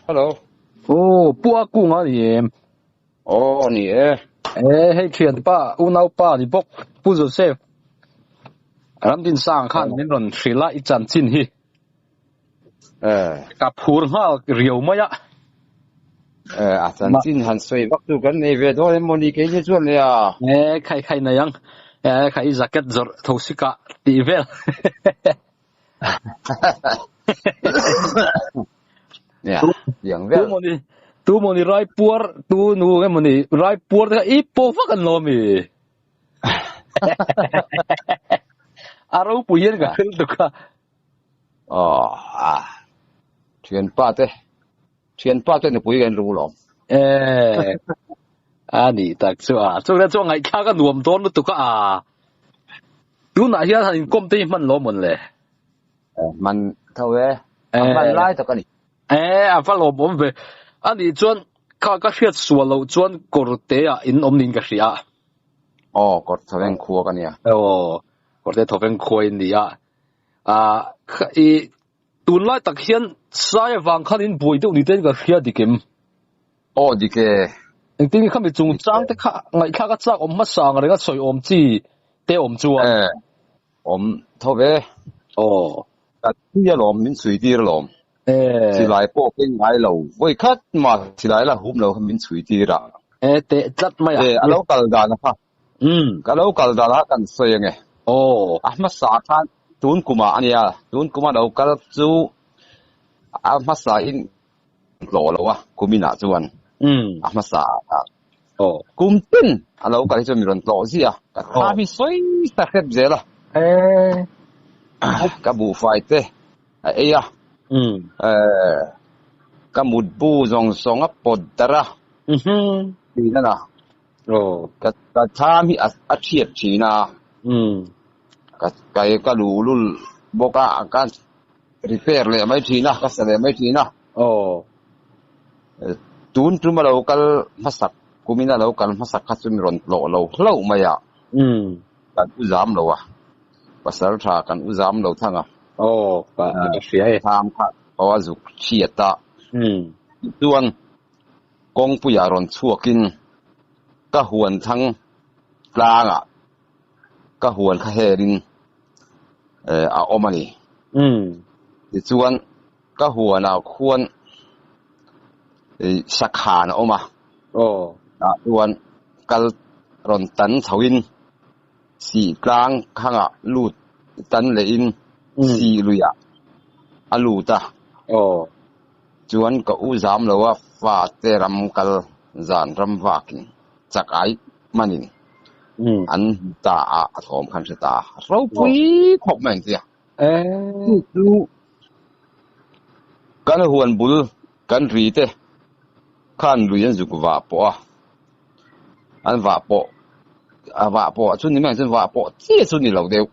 Hello。哦，不阿公啊你。哦，你哎，迄天爸，有老爸你不是说，咱们上看那种水拉一盏进去，甲铺哈有么呀？啊，咱进很水北都跟那边多人模拟给你做了。开那样，开一个做头西个地方。呀，两边。tu mo ni rai puar tu nu mo ni rai puar ka ipo fa kan lo mi aro puyen ka tu ka全八对你不愿入了。你tak so做了做ngai ka ka nuam don tu ka tu na ya han kom te man lo mon le man thau man lai to ka ni fa lo bom ve ani chuan ka hriat sualo chuan korte a in omnin ka hria kor thawen khuwa ka nia korte thoven khoi nia i tun lai tak hian sai wang khan in boi deuh ni ten ka hria dikim dike engting khami chung chang te kha ngai kha ka chak om ma sang renga choi om chi te om chuan om thowe ka tia lom min sui dir lom chỉ lại bộ cái ngài lầu với khách mà chỉ lại là hôm nào mình suy đi ra te chat mai alo kal da na ha kalau kal da la kan soy nge ahma sa khan tun kuma ania tun kuma đâu kal chu ahma sa in lo lo wa kumina chuan ahma sa kum tin alo kal chu mi ron lo gì ka mi soy ta khet zela ka bu fai te ya ka mudbu zong song a podara ni na ka thami a thiet thina ka lulul boka ka repair le mai thina ka sale mai thina tun tuma local masak kumina local masak ka chumi ron lo maya kan uzam lo wa pasal tha kan uzam lo thanga pa sia tham kha awazuk chiata tuan kong puyaron chuakin ka huan thang tlanga ka huan kha herin a omani ti chuan ka huan a khuan sakhan oma tuan kal ron tan chawin si tlang khanga lut tan le in si luya aluta chuan ka uzam lowa fa te ram kal zan ram wakin chakai manin an ta a thom khan ta ro pui khop men tia tu kan huan bul kan ri te khan luyan zu wa po an wa po chu ni men chu wa po chi chu ni lo deu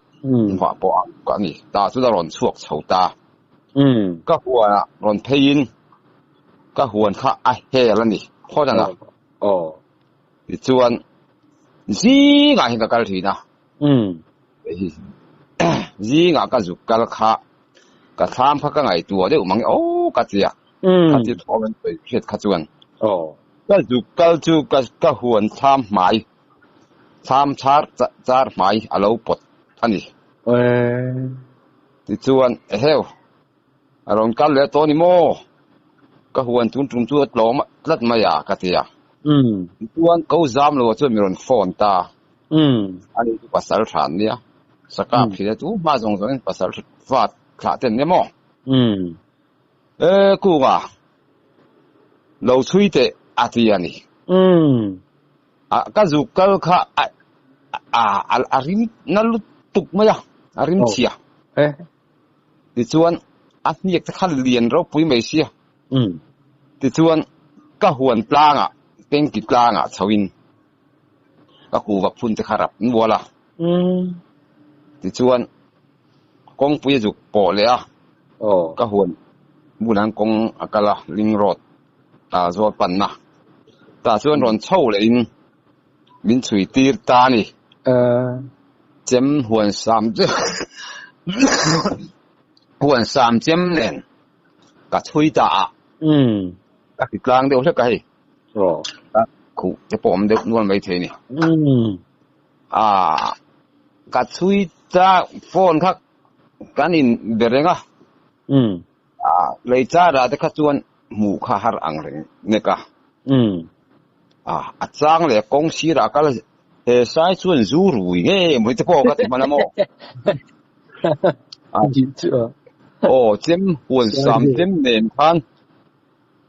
wa po ka ni ta chu da ron chuak chho ta ka huan ron phein ka huan kha a he la ni kho dana ti chuan zi nga hi ka kal thina zi nga ka zu kal kha ka tham kha ka ngai tu de umang ka chia ka ti thomen pe khet kha chuan ka zu kal chu ka huan tham mai tham char mai alo pot ani ti chuan heu aron kal le to ni mo ka huan tun tung chu tlom lat maya ka tia tuan ko zam lo chu mi ron phone ta ani pasal than nia saka phile tu ma jong jong pasal fat kha ten ne mo ku ga lo chui te atiani ka zu kal kha arim nalu tuk maya arim chia ti chuan a niek ta khal lian ro pui mai sia ti chuan ka huan tlanga tengki tlanga chawin ka ku wa phun te kharap wala ti chuan kong pui ju po le ka huan บุนังกงกะละลิงรถโจปันนะตาส่วนรอนเช่าเลยมินชุยตีตานี่เจมหวนสามเจหวนสามเจมเนี่ยกะชุยตากะติดกลางเดียวใช่ไหมขู่จะปอมเด็กนวลไปเทนี่กะชุยตาโฟนครับกันอินเดรงอ่ะเลยจ้าราแต่ข้าชวนหมู่ข้าหาอังเรงเนี่ยกะอาจารย์เลยกงศิระก็เลยใช้ชวนจูรุยเนี่ยไม่จะพอกันที่มันละมั้งโอ้เจมหวนสามเจมเด่นพัน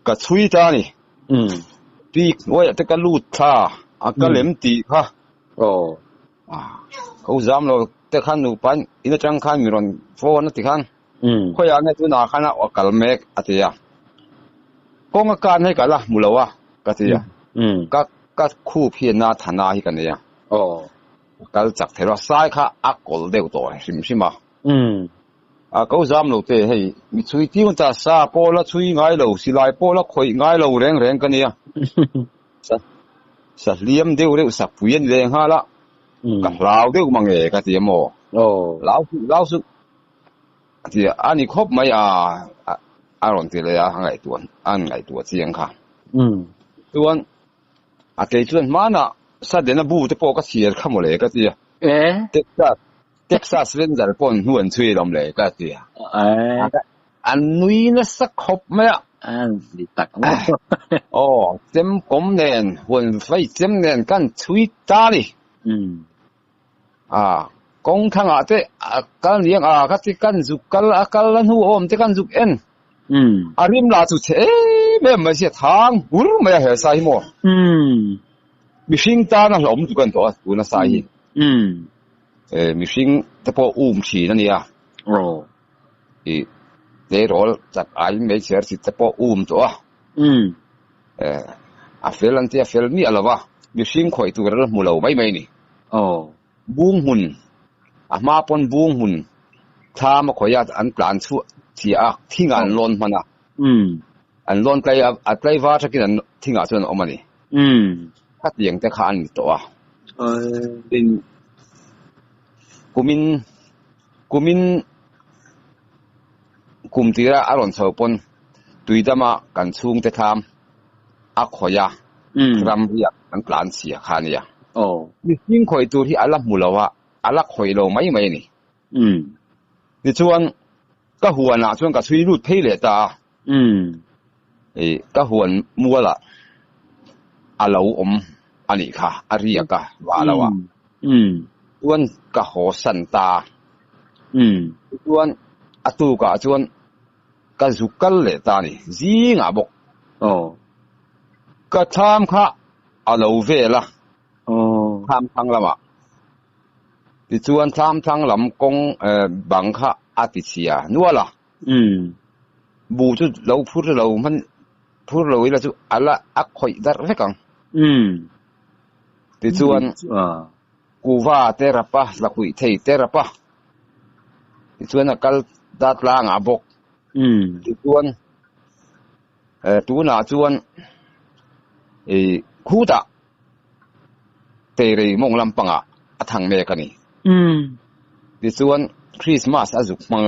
กะชุยตานี่ปีกว่าแต่ก็ลูดท่าก็เล่มตีค่ะเขาจำเราแต่ขันนูปันอินจังขันมีรอนโฟนติขันเขาอยากให้ตัวนาขันว่ากัลเมกอัตยากงการให้กันละมุลวะกัตยาก็คู่เพียรนาธนาให้กันเนี่ยก็จากเทระสายค่ะอักกอลเดียวตัวใช่ไหมเขาจำเราแต่ให้มีช่วยที่มันจะซาโปละช่วยง่ายเราสิลายโปละคอยง่ายเราแรงกันเนี่ยสัตว์เลี้ยงเดียวเดียวสับเวียนแรงฮะละกับเราเดียวมังเอกที่โมเราสุดที่อันนี้ครบไหมอารมณ์ที่เลยอันไงตัวเสียงค่ะตัวเกิดส่วนมานะสัตว์เดนบูที่พอก็เสียข้ามเลยก็ที่เท็กซัสเรนเจอร์ปนหัวช่วยลำเลยก็ที่อันนี้นะสักครบไหมดีตักเต็มกลมเด่นหัวไฟเต็มเด่นกันช่วยตาดิกงข้างอาเตกันเลี้ยงก็ที่กันจุกกันหัวอมที่กันจุกเอ็นริมลาจุเชไม่ใช่ทางบุรุษไม่เหรอสายหมอมิชิงตานะหลอมจุกันตัวบุญสายมิชิงแต่พอชีนั่นเนี่ยเดี๋ยวจากไอ้ไม่เชื่อสิแต่พอตัวเฟลันที่เฟลนี่อะไรวะมิชิงคอยตัวเรื่องมูลเอาไม่นี่บุ้งหุ่นมาปนบุ้งหุ่นถ้ามาขอยาอันปลานชั่วที่งานล้นมันอันล้นไกลไกลว่าจะกินอันที่งานส่วนออกมานี่ถ้าเตียงจะขานตัวเป็นกุมินกุมตีระอารมณ์เฉาปนตุยดมากันชุ่งจะทำขอยาทำเรียกอันปลานเสียขานี่ยิ่งคอยตัวที่อัลลัมูลวะอัลลัคอยเราไม่นี่ในช่วงก็หัวหน้าช่วงก็ช่วยรูดเพลเลยตาก็หัวมัวละอาเราอันนี้ค่ะอารียกะว่าแล้วอ่ะช่วงก็หัวสันตาช่วงอตูกะช่วงก็จุกเลยตานี่จีงอ่ะบอกก็ทำค่ะอาเราเวละทำทางละมาที่ชวนทำทางลำกงบังค่ะอาทิตย์นัวละบูจุเราพูดเรามันพูดเราอีละจุอะไรอักคอยดัดเรื่องที่ชวนกูว่าเทระปะละคุยเทเทระปะที่ชวนนักดัดล้างอาบกที่ชวนตัวน่าชวนคู่ตาเตะเลยมองลำปังทางเมกันนี่ดิส่วนคริสต์มาสอาจุกมัง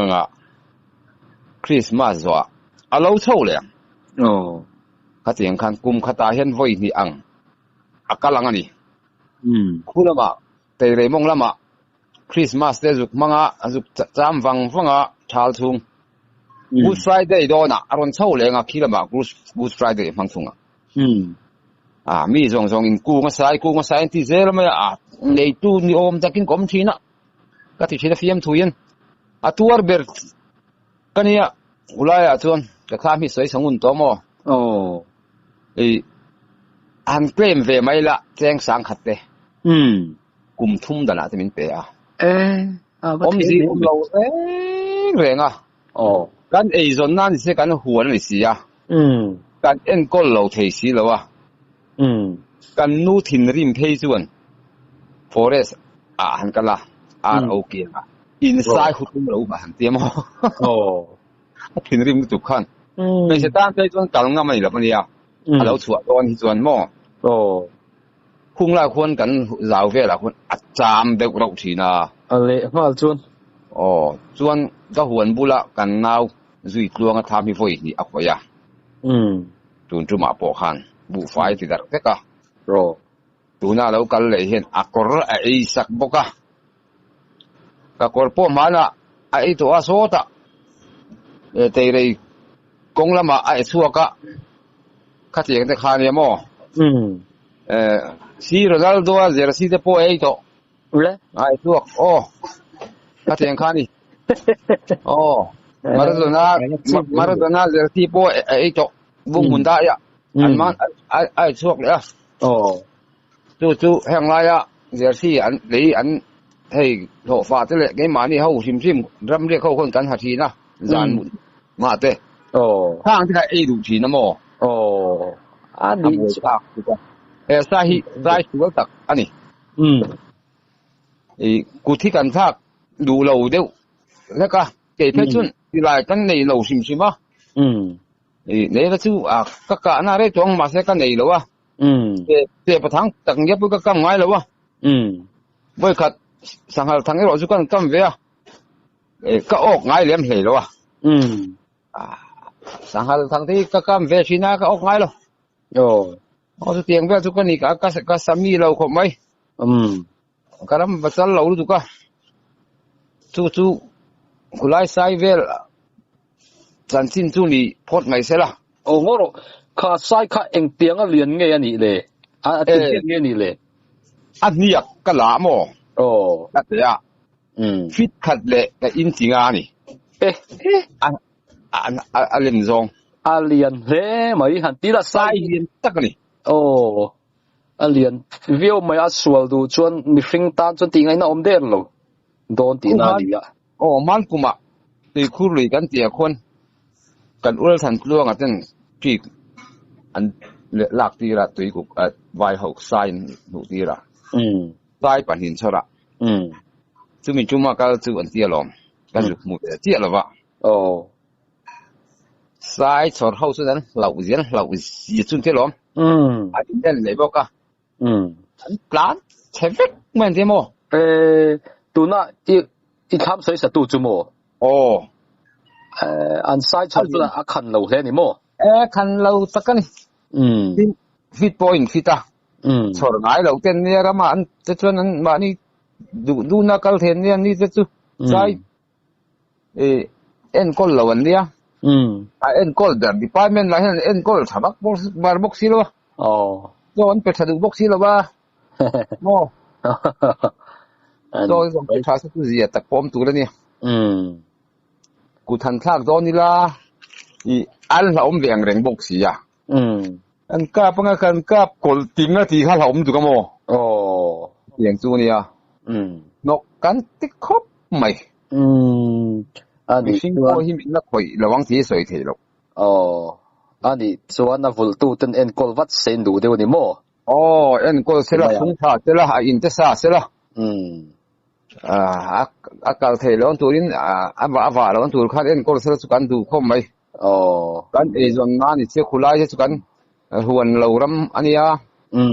คริสต์มาสว่าเราเช่าเลยข้าเตียงคันกุมข้าตาเห็นไว้นี่กำลังอันนี้คุณละมาเตะเลยมองละมาคริสต์มาสอาจุกมังอาจุกจามฟังชาลทุงกูสไฟเดย์โดนะอารมณ์เช่าเลยคิดละมากูสไฟเดย์ฟังทุงมีส่งอินกูมาใส่ที่เซลไม่ในตู้นิอมจะกินกอมทีน่ะก็ที่เชื่อฟิล์มทุยนตัวเบิร์ตกันเนี่ยอุลัยชวนจะข้ามมิสวยสงุนตัวมอันเกรมเวไม่ละแจ้งสังขัดเตกุมทุ่มดานะจะมินเปย์ผมสิเราเร่งกันส่วนนั้นสิกันหัวนี่สิกันเอ็นก็เราเทสิแล้วกันนูทินริมเพย์ส่วน forest หันกันละROK อินไซด์ขุดเราบ้านเตรียมทินริมจุกขัน ไม่ใช่ตามใจจนกลางไม่หลับเนี่ยเราสวดตอนที่ส่วนหม้อคุ้งละคนกันราวเวละคนอาจามเด็กเราทีน่ะอะไรมาจวนจวนก็หวนบุละกันนาวจุยกลวงทำให้ฝอยนี่อักวยาจวนจุมาปอขันบุไฟที่ดักเด็กตัวน่าเรากันเลยเห็นอักกระไอสักบกะก็กอลปอมานะไอตัวโซตะเตยเลยกงละมาไอชัวกะข้าเจียงแต่ขาเนี่ยมั้งซีโรนัลโดเจอร์ซีเดโปไอตัวไอชัวข้าเจียงขานี่มาราโดน่าเจอร์ซีโปไอตัวบุ้งมุนได้อะอันมันไอชัวเลยอะจู่แห่งไรอะเจอร์ซีอันหรืออันให้โถฟ้าเจริญไงมานี่เขาชิมรำเรียกเขาคนกันหาทีนะจานมุนมาเต้ทางที่ใครดูทีนะโมอันนี้สาเหตุตักอันนี้กูที่กันทักดูเราเดียวแล้วก็เกิดขึ้นที่ไรกันในเราชิมะเนี่ยก็ชื่อก็การน่าเรียกจงมาเสกันในเราวะเจ้าประทังตักเงียบก็กำไงเราวะไม่ขัดสังหารทางนี้เราสุกันกำเวียก็ออกไงเลี้ยมเหรอวะสังหารทางที่ก็กำเวียชีน่าก็ออกไงเราสุดเตียงเวียสุกันนี่ก็สามีเราขบไหมก็รำบัดเราดูก็จู่กุไลไซเวลจันทินจู่นี่พอดไม่เสร็จละงั้นข้าไซข้าเอ็งเตียงก็เรียนไงนี่เลยเตียงไงนี่เลยอันนี้ก็หลามก็เดี๋ยวฟิตขัดเละกับอินจิงานี่เรียนซองเรียนเฮ้ไม่หันตีละไซเรียนตักนี่เรียนวิวไม่สวลดูชวนมีฟิงตานชวนตีไงน่าอมเดินหรอโดนตีน่าดีอ่ะมันกูมาตีคู่ลุยกันเจียคนกันอุลสันกลัวกันจังพี่อันหลักตีละตัวกูไวหกไซน์ดูตีละไซน์ปันหินชระซึ่งมีจุ่มก็จู่อันเตี้ยลงกันหลุดหมดเตี้ยแล้ววะไซน์ชอร์เฮาสุดนั้นเราเสียจุ่มเตี้ยลงอันนี้เลยบอกก็อันปลาเชฟเฟกเหมือนเดิมตัวน่ะอีคำสวยสัตว์ตัวจุ่มอันไซน์ชอร์สุดนั้นคันเราเห็นนี่มั้งคันเราตะกันฟิตพอยน์ฟิตชอร์ง่ายเราเต้นเนี่ยละมันจะชวนนั้นมานี่ดูนักการเทนเนี่ยนี่จะจู่ไซเอ็นกอลเราวันเดียเอ็นกอลเดี๋ยวดีพาร์ตเมนต์อะไรเอ็นกอลทำบักบ็อกซ์บาร์บ็อกซี่แล้วโดนไปทำดูบ็อกซี่แล้วว่าโม่โดนส่งไปทำสักทีแต่พร้อมตัวแล้วเนี่ยกูทันทักโดนนี่ละอันเราอมเวียงแรงบ็อกซี่อ่ะอันกับปังกันกับกอลติงอ่ะที่ข้าเราอมตัวกันโม่อย่างจู่เนี่ยนกกันติดครบไหมอันนี้สิ่งที่หิมนักข่อยระวังที่สวยเที่ยวอันนี้ส่วนนักฟุตตู้เป็นเอ็นกอลวัดเซนดูเดี๋ยวนี้มั้งเอ็นกอลเสร็จแล้วทุ่งท่าเสร็จแล้วอินเตอร์ซ่าเสร็จแล้วอากาศเที่ยวตัวนี้อาว่าแล้วตัวข้าเอ็นกอลเสร็จสุกันดูครบไหมกันจนนั้นนี่เชื่อคุไลเชื่อสุกันหวนเรารำอันนี้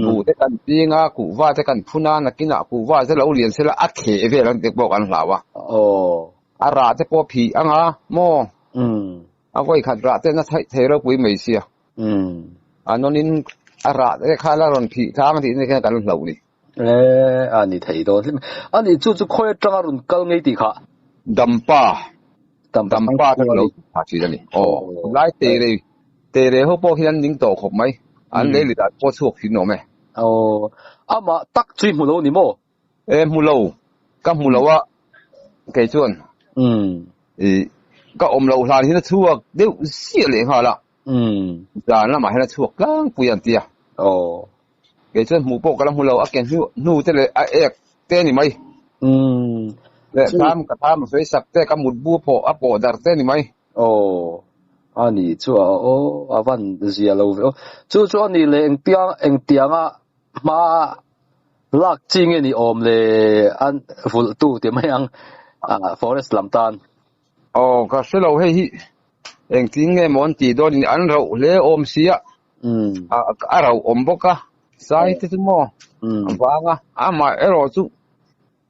กูได้กันปีงกูว่าได้กันพูนานักกินกูว่าจะเราเรียนเสร็จแล้วอัดเขยเวลาเด็กบอกกันหล่าวะอาราจะพอผีอ่ะโม่เอาไว้ขัดราแต่น่าเทเราคุยไม่เสียอันนั้นอาราได้ข้าละรอนผีท้ามันที่นี่แค่กันเหล่านี้อันนี้ไทยโดนอันนี้จู่ๆค่อยจังรุ่นกัลไงดีค่ะดัมป้าจังเราหาชื่อนี่ไล่เตะเลยเขาบอกที่นั่นยิงต่อขบไหมอันนี้หรือแต่พอช่วยพี่น้องไหมมาตักจุยมูโลนี่มั้งมูโลก็มูโลว่าเกยชวนก็อมเราทานที่นั่นชั่วเดี๋ยวเสียเลยฮะละจานละมาให้นั่นชั่วกลางปุยอันเตียเกยชวนหมูโปกำลังมูโลอักเกนนู่จะเลยเอกเต้นี่ไหมแต่ทำกับทำสวยสักแต่กับหมุดบูโปอัปโปดักเต้นี่ไหมอันนี้ชัววันเสียเราจู่อันนี้เลยเอ็งเตียงมาลักจริงนี่อมเลยอันฟุตตู้เดี๋ยวไม่ยังforest ลำตาลก็เสร็จเราให้ eng tin nge mon ti don in an ro le om sia a ro om boka sai te tu mo wanga ama ero chu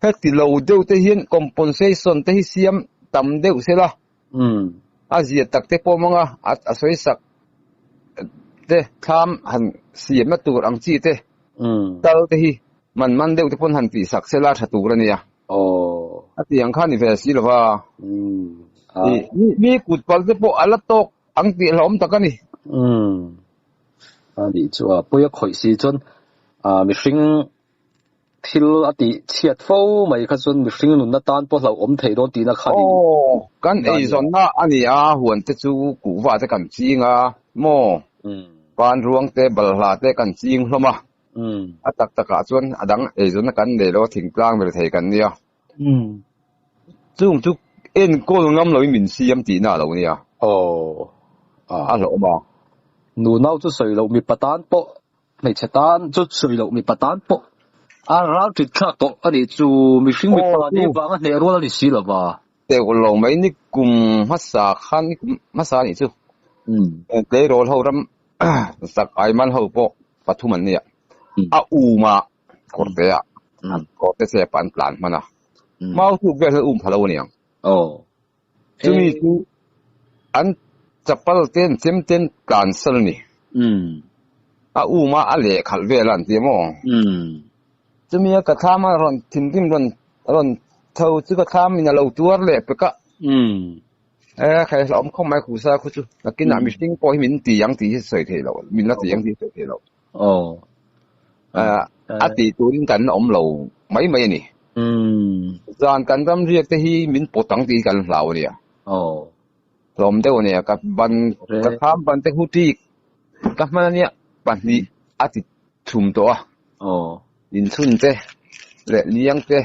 heti lo deu te hian compensation te hi siam tam deu sela a zia tak te po manga a soi sak te tham han siam na tur ang chi te tal te hi man deu te pon han ti sak sela thatu ra nia ati ang khan ni ve si lo wa mi kut pal te po ala tok ang ti lom takani ani chu a poya khoi si chon mi hring thil ati chiat fo mai kha chon mi hring nun na tan po hlo om thei don ti na khani kan ei zon na ani a huan te chu ku wa te kan chinga mo pan ruang te bal hla te kan ching hloma atak taka chuan adang ei zon na kan le lo thing tlang ber thei kan nia chung chu en kol ngam lo min siam ti na lo nia a lo ma nu nau chu soi lo mi patan po mai chatan chu soi lo mi patan po a rau ti thak to ani chu mi hring mi pa ni wanga ne ro ni si lo ba te ko lo mai ni kum hasa khan ni ma sa ni chu te ro ho ram sak ai man ho po pathuman nia a u ma korte ya korte se pan plan mana mau tu ge phalo nia chu mi chu an chapal ten chem ten cancel ni a u ma a le khal ve lan ti mo chu mi ka thama ron thim tim ron thau chu ka tham ina lo tuar le pe ka khai lom không mai khu sa khu chu lakin na mi sting po hi min ti yang ti soi the lo min la ti yang ti soi the lo a ti turin kan om lo mai ni zan kan ram riek te hi min potang ti kan lau nia lom te ne ka ban ka tham ban te hu ti ka man nia ban ni a ti thum to in chun te le liang te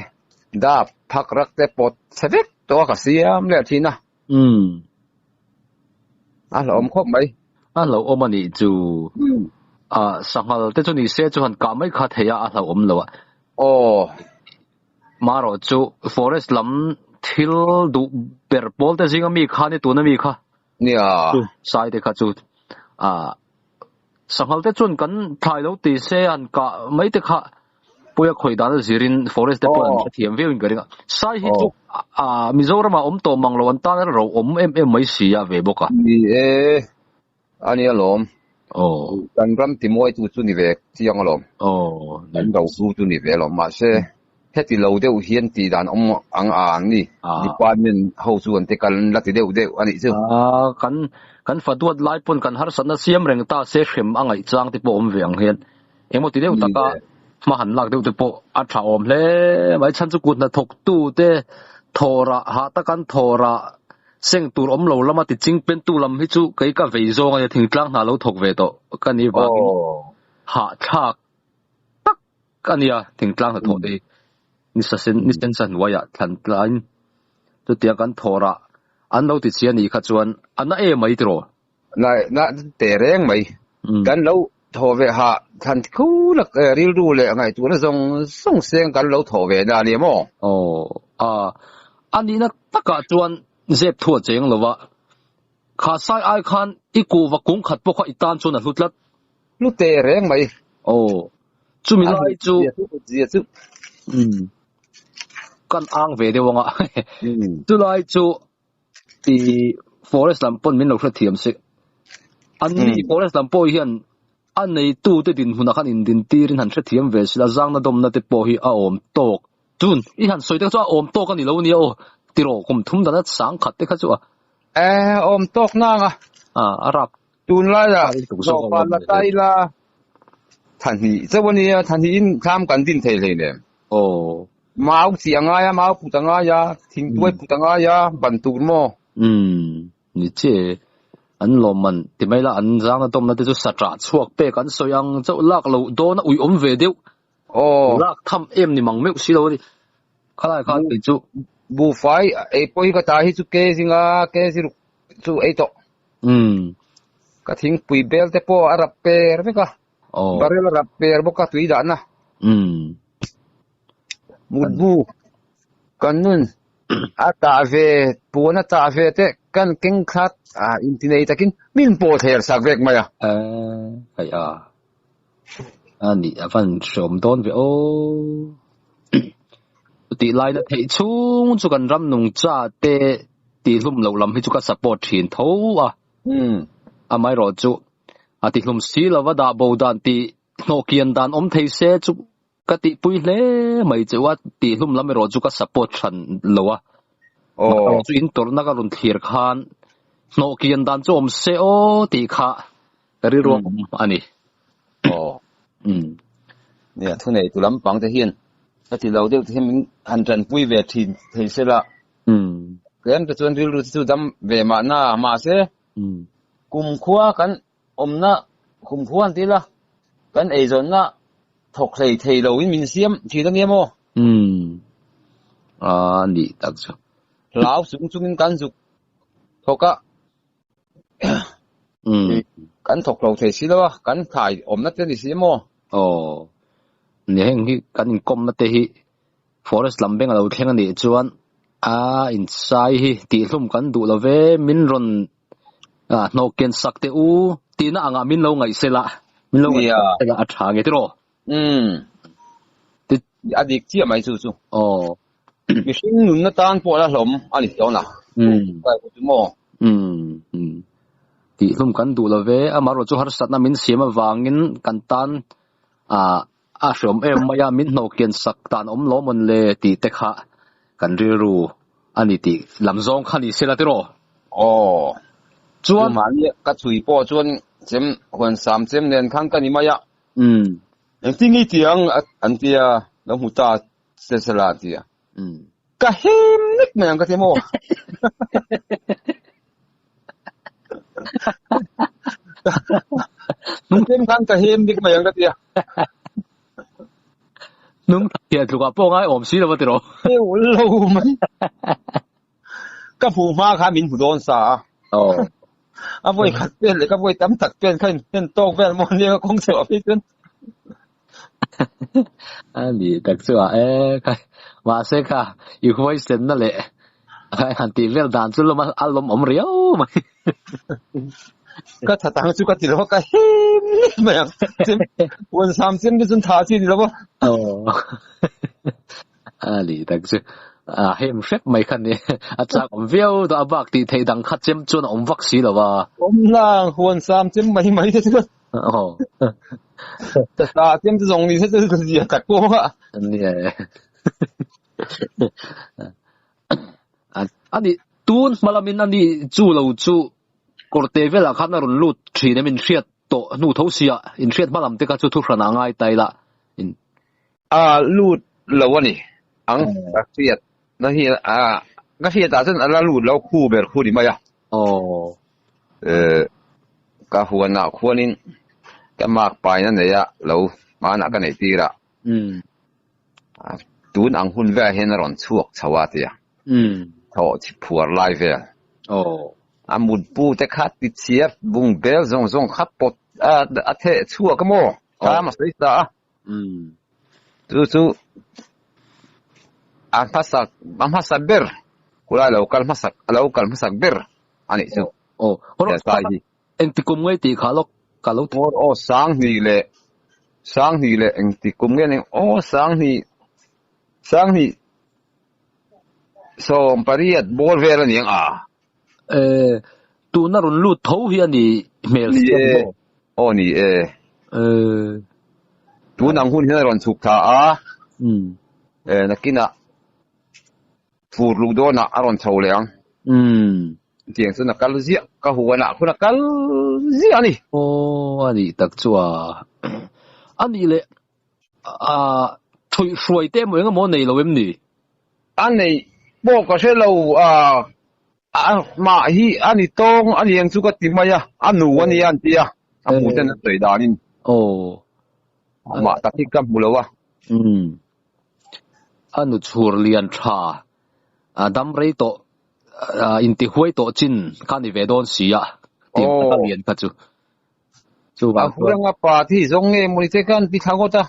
da phak rak te pot savek to ka siam le thina a lom khop mai a lo om ani chu sangal te chu ni se chu han ka mai kha theya a lo om lo maro chu forest lam thil du per bol te jinga mi kha ni tu na mi kha nia sai de kha chu sangal te chun kan thai lo ti se an ka mai te kha puya khoi da zirin forest te pon thiam ve in garinga sai hi chu mizoram om to manglo an ta ro om em mai sia ve boka ni ani alom kan ram ti moi chu ni ve chiang alom dan do su chu ni ve lom ma se heti lo deu hian ti dan om ang ang ni department ho chu an te kan la ti deu ani chu kan faduat lai pon kan har sana siam reng ta se khem angai chang ti po om ve ang hian emo ti deu taka ma han lak deu te po a tha om hle mai chan chu kut na thok tu te thora ha ta kan thora seng tur om lo lama ti ching pen tu lam hi chu kai ka vei zo nga thing tlang na lo thok ve to kani ba ha thak tak kania thing tlang na tho de ni sen san waya than tlain tu tia kan thora an lo ti chian ni kha chuan ana e mai tro na te reng mai kan lo tho ve ha than khu lak ril ru le ngai tu na song seng kan lo tho ve na ni mo ani na taka chuan zep thua cheng lova kha sai ai khan iku wa kung khat po kha itan chuna hlutlat lu te reng mai chu mi lai chu kan ang ve de wanga tu lai chu ti forest lam pon min lo thla thiam se an ni forest lam po hian an nei tu te din huna khan in din tirin han thla thiam ve sila zang na dom na te po hi a om tok chun I han soi te chu om tok ani lo ni tiro kum thum da na sang khat te kha chu om tok na nga arap tun la ya so pa la tai la than hi chawani than hi in tham kan din thei le ne mau chianga ya mau putanga ya thing tuai putanga ya ban tur mo ni che an lo man ti mai la an zang na tom na te chu satra chuak pe kan soyang chau lak lo do na ui om ve deu lak tham em ni mang meu si lo ni khalai khan pe chu bu fai e poi ka ta hi chu ke singa ke siru chu e to ka thing pui bel te po arap per ve ka barel arap per bo ka tui da na mudbu kanun ata ve pona ta ve te kan keng khat intinei takin min po ther sak vek maya ai ani avan som don ve o ti lai na thei chung chu kan ram nung cha te ti hlum lo lam hi chu ka support thin tho amai ro chu ati hlum si lawa da bo dan ti nokian dan om thei se chu ka ti pui hle mai chu wa ti hlum lam ro chu ka support than lowa chu in tor na ka run thir khan nokian dan chu om se o ti kha ri ro aniเนี่ยทุนไอ้ตุลำปังจะเฮียนถ้าที่เราเดี๋ยวที่มันหันจันปุ้ยเวทีเฮียเสละเกินไปจนริรู้ที่ดำเวมาหน้ามาเสกุมขัวกันอมนะกุมขัวนี่ละกันไอ้จนนะถกใส่เทเราวิมินเสียมทีตั้งเนี้ยโมนี่ตักจ้ะลาวสูงสูงกันสุกถกะกันถกเราเทสิแล้ววะกันถ่ายอมนัดกันเสียโมเนี่ยเห็นกันกลมมาเตะ forest ลำเบงเราเที่ยงนี่จวนอินไซด์ตีลุ่มกันดูเราเวมินรอนนกเกนสักเตอูตีน่าอ่างมินเราไงเสละมินเราไงเสละอัฐาไงที่รอติอดีตที่ไม่สู้มีสิ่งหนึ่งน่าต้านพอละหลมอันนี้เจ้าหน้าไปกูจะโม่ตีลุ่มกันดูเราเวมารถจูฮาร์สัตน่ะมินเสียมาวางินกันตันสมมายามินโนเกียนสักตานล้อมันเลยตีเตะกันรู้อันนี้ตีลำซองขันอีเสละติโรจวนมาเนี่ยก็ช่วยป้อจวนเจมคน3 เจมเดือนครั้งกันนี่มายะอย่างที่นี่เตียงอันเดียน้ำหูตาเสสละเตียก็เฮมนิดเหมือนกันที่โมนุ่งเต็มครั้งก็เฮมนิดเหมือนกันเตียนุ่งเทียถูกว่าป้องไอ้อมซีแล้วว่าติโรเฮ้ยเรามันก็ผู้มาข้ามินผู้โดนสาเอาไว้ขัดเป็นเลยก็ไว้ตั้มตักเป็นขึ้นเป็นโต๊ะเป็นมันเนี่ยก็คงเสียพี่ขึ้นอันนี้ตักเสือว่าเสกค่ะอยู่ไว้เส้นนั่นแหละหันตีเวลดานสุดแล้วมาอารมณ์อมเรียวมั้ยก็ถ้าตั้งสุกติแล้วก็เฮ้ยเหมือนวัน3 เจมที่สุนทาที่นี่แล้วป่ะอันนี้ตักเสือเฮมเชฟไม่คันนี้อาจารย์อมเวียวตัวบักตีเทดังคัดเจมจนอมวักสีแล้วว่าอมล่างวัน3 เจมไม่ได้ทุกแต่3 เจมจะส่งนี่ถ้าจะเสียกัดกูอ่ะอันนี้อันนี้ตูนมาลามินอันนี้จู่เราจู่กอดเทเวลาขันนรุนลุดทีนี้มินเชียดโตนู่ทเสียอินเชียดมาลามเตก็จู่ทุกขณะง่ายตายละลุดเราวะนี่อังเชียดนั่นที่ก็เชียดแต่ฉันอะไรลุดเราคู่แบบคู่ดีไหมอ่ะก็หัวหน้าคู่นี้ก็มากไปนั่นเลยอะเรามาหนักกันไหนตีละตูนอังหุ่นแวเห็นรอนช่วงชาวเตียทอที่ผัวไล่เวอามุดปูแต่ขัดติดเสียบุงเบลซงขับปดเทชั่วก็โม่ข้ามาสวยตาจู่อันภาษาเบอร์กูได้เราคัลภาษาเบอร์อันนี้จู่แต่ใช่เอ็งติกุมไงตีขาล็อกกาลุทสังนี่แหละเอ็งติกุมไงเนี่ยสังนี่ส่งปริยัดบอลเวลนี่ตูน่ารุนลุดท้อเฮียนี่เมลส์นี่ตูนังหุ่นเฮียรุนสุกท่านักกินฟูรุดโดนะอรุณชาวเลี้ยงเตียงสุนัขกัลเซียก็หัวหน้าคุณนักกัลเซียนี่อันนี้ตักจัวอันนี้เลยช่วยเต็มเหมือนกับโมนี่เราเอ็มนี่อันนี้บอกก็ใช่เรามาฮีอันนี้ตรงอันนี้ยังสุกติมายะอันนู้นอันนี้อันเดียอันหมูเจนสวยดานินมาตัดที่กับบุลวะอันนู้ชัวร์เลียนชาดัมเรย์โตอินทิหวยโตจินการที่เวดอนเสียเตียงตะเลียนกันจู่บางคนว่าป่าที่ทรงเงมุนิเตกันที่ทางก็ตา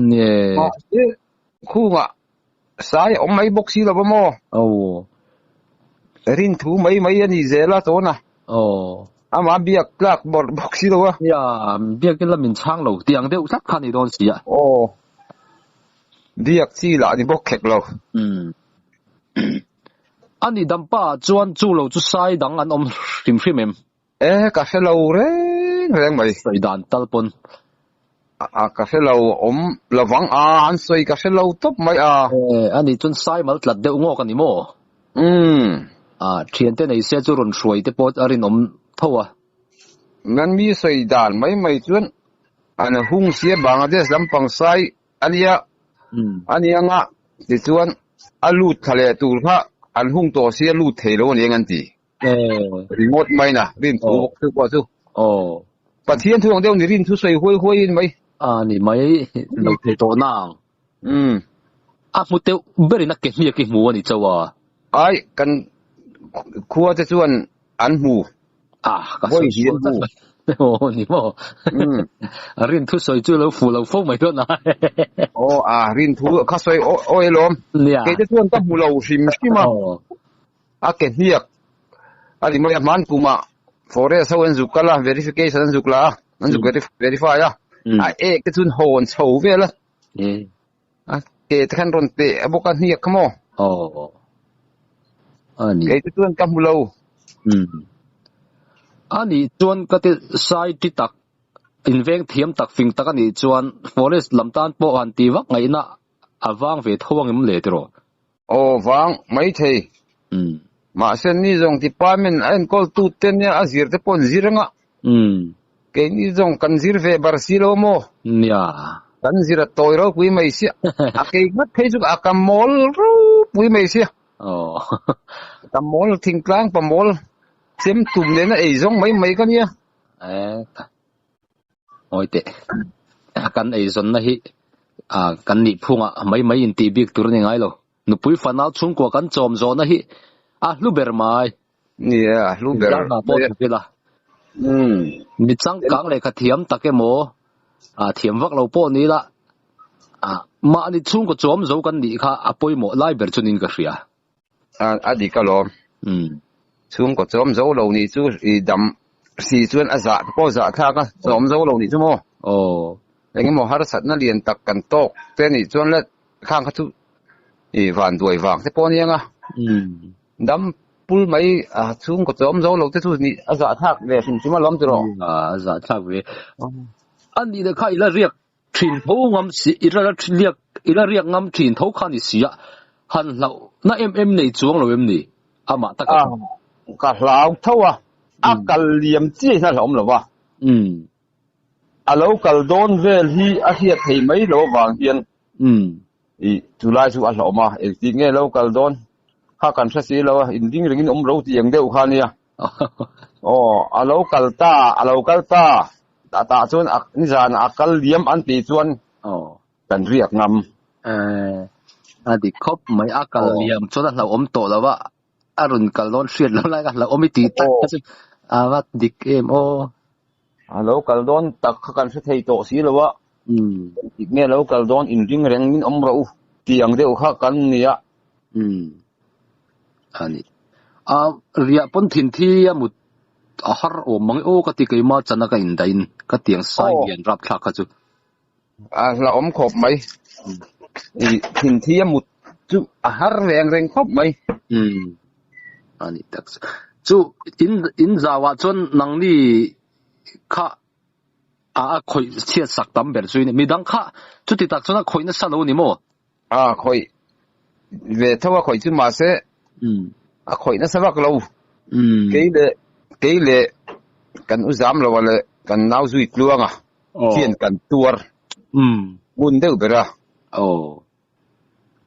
เนี่ยคู่อ่ะสายอมไม่บกสีหรอบ่โม rin thu mấy anh dễ là tốt na mà biếc lạc bọc xí đâu à biếc cái là mình trang lâu tiếng đều chắc khăn thì đón xí à biếc xí là thì bọc khẹt lâu anh đi đâm ba chuan chu lâu chu sai đắng anh tìm em cà phê lâu đấy người mày sai đàn tal pon cà phê lâu là vắng anh xoay cà phê lâu top mấy anh đi chuan sai mà lật đều ngô cái gì mò chuyện thế này sẽ cho run suy thế bớt ở đây thâu ngân mi xoay đàn mấy chuan anh hung xía Bangladesh làm bằng sai anh ngã thì chuan alut thale tu pha anh hung to xía alut thề luôn anh ti remote mấy nè rin thu bốc thu qua chu bắt thiên thu ông đeo rin thu xoay hôi mấy nị mấy lâu thề to nang một tiêu beri nak cái mua nị cháu ai cần khua cho chuan anh mù cái sợi hiền mù nị mò rin thu sợi chưa lâu phô mấy đứa này rin thu khá sợi ôi lom cái chuan ta mù lâu xìm mà cái hiệp thì mới man kuma forest sao anh giúp la verification anh giúp la anh giúp verify cái chuan hồn sầu về la cái thằng run tệ bốc anh hiệp không cái chuan ta mù lâu ani chuan ka te sai ti tak inveng thiam tak fing tak ani chuan forest lamtan po han ti wak ngai na awang ve thawang em le tro wang mai thei ma sen ni jong department an call tu ten ya azir te pon ziranga ke ni jong kan zir ve barsilo mo nya kan zira toiro pui mai sia ke mat thei ju akamol ru pui mai sia kamol thingklang pamol xem tụm đến ấy giống mấy con nhá ôi tệ căn ấy giống này căn nị phung mấy in tì biết tụi này ngay lo nó bùi phần áo chung của căn chòm gió này lu bер mai lu bер là bớt cái là mình chẳng căng lại cái thiểm tắc cái mồ thiểm vác lâu bớt này là mà đi chung của chòm gió căn nị khá bùi mồ lại bер cho nên cái gì đi cái lo chung có chom dấu lâu ni chú đâm xì chuan azat po za tha ka chom dấu lâu ni chú mo anh mo har sat na liền tak kan tok te ni chuan le khang kha chu van duai wang te po ni nga đâm pul mai chung có chom dấu lâu te chu ni azat thak ve sin chuma lom tro azat thak ve anh đi được khai là riêng thìn thấu ngâm xì ila riêng ngâm thìn thấu khan ni xì han lâu na em này chuang lâu em này mà ta cả lão thâu cả liềm chi là lỏng rồi ba lâu cả đón về thì hiện thì mấy lỗ vàng hiền chú lai chú ăn lỗ mà thì nghe lâu cả đón ha cần sẽ xí lâu in tiếng ring ông râu tiếng đều khan nha lâu cả ta ta chuan ni zan cả liềm ăn thì chuan cần riêng ngâm đi khóc mấy cả liềm cho là ông tổ là vậy arun kalon shit lo la la omiti ta wat dik em alo kaldon tak kan se thei to si lo wa ne lo kaldon in ring reng min om ro tiang deu kha kan nia ani ria pon thin thi amut har o mang ka ti kai ma chana ka in dain ka tiang sai gen rap thla ka chu la om khop mai thin thi amut chu har reng khop mai ani tak chu in zawa chon nangni kha khoi chia sak tam ber chu ni midang kha chu ti tak chona khoi na sa lo ni mo khoi ve thawa khoi chu ma se khoi na sa wak lo ke le kan uzam lo wala kan nau zui kluanga thiên kan tuar mun deu bera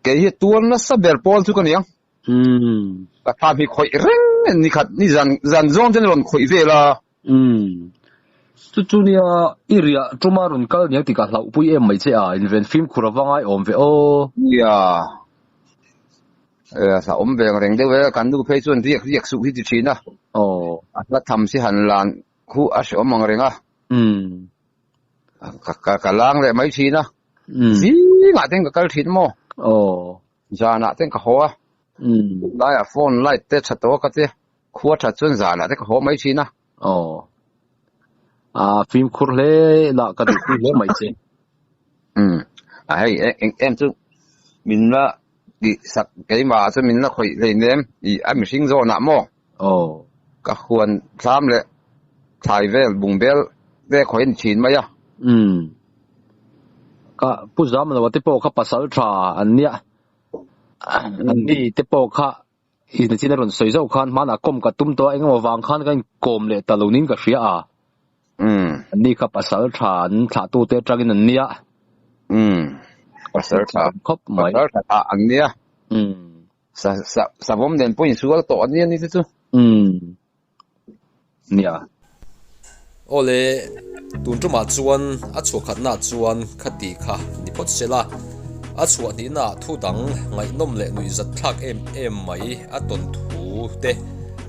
ke hi tuar na sa ber pol chu kan yang ka tham hi khoi reng ni khat ni zan zong chen lon khoi ve la chu nia area tumarun kal nia ti ka hlau pui em mai che invent film khurawanga om ve sa om ve reng de ve kan du phei chun riek su hi ti thina la tham si han lan khu as om mang renga ka lang le mai thina zi nga ten ka kal thin mo ja na ten ka hoa lai a phone lai te chato ka te khuwa tha chun za la te ho mai china phim khur le la ka du le mai che hay em chu min la di sak cái mà chu min la khoi le nem I am sing zo na mo ka khuan tham le thai vel bung bel de khoi chin mai ya ka pu zam la te po kha pasal tha an nia an ni te po kha in chin ron soi zo khan mana kom ka tum to engmo wang khan kan kom le ta lo ning ka hria an ni kha pasal tha an tha tu te tragin an nia pasal tha khop mai an nia sa vom den point sual to an ni chu nia ole tun tuma chuan a chu khatna chuan khati kha ni pot sela a chu ni na thu dang ngai nom le nui zat thak em mai a ton thu te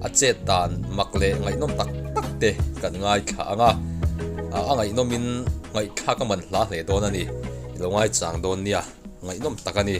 a che tan makle ngai nom tak tak te kan ngai kha anga a ngai nomin ngai kha ka man hla hle don ani lo ngai chang don nia ngai nom takani